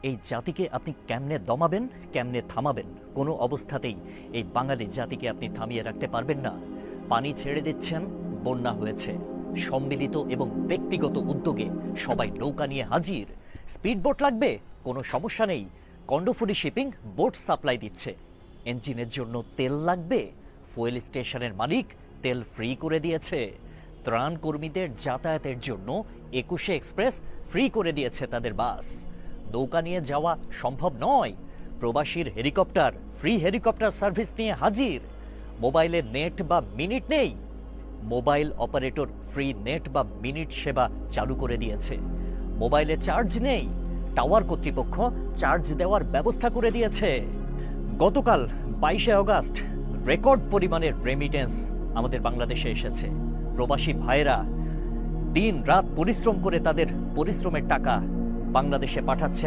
এই জাতিকে আপনি কেমনে দমাবেন, কেমনে থামাবেন? কোনো অবস্থাতেই এই বাঙালি জাতিকে আপনি থামিয়ে রাখতে পারবেন না। পানি ছেড়ে দিচ্ছেন, বন্যা হয়েছে। সম্মিলিত এবং ব্যক্তিগত উদ্যোগে সবাই নৌকা নিয়ে হাজির। স্পিড বোট লাগবে, কোনো সমস্যা নেই, কন্ডোফুলি শিপিং বোট সাপ্লাই দিচ্ছে। ইঞ্জিনের জন্য তেল লাগবে, ফুয়েল স্টেশনের মালিক তেল ফ্রি করে দিয়েছে। ত্রাণ কর্মীদের যাতায়াতের জন্য 21 এক্সপ্রেস ফ্রি করে দিয়েছে তাদের বাস। নৌকা নিয়ে যাওয়া সম্ভব নয়, প্রবাসীর হেলিকপ্টার ফ্রি হেলিকপ্টার সার্ভিস নিয়ে হাজির। মোবাইলে নেট বা মিনিট নেই, মোবাইল অপারেটর ফ্রি নেট বা মিনিট সেবা চালু করে দিয়েছে। মোবাইলে চার্জ নেই, টাওয়ার কর্তৃপক্ষ চার্জ দেওয়ার ব্যবস্থা করে দিয়েছে। গতকাল 22শে অগাস্ট রেকর্ড পরিমাণের রেমিটেন্স আমাদের বাংলাদেশে এসেছে। প্রবাসী ভাইয়েরা দিন রাত পরিশ্রম করে তাদের পরিশ্রমের টাকা বাংলাদেশে পাঠাচ্ছেন।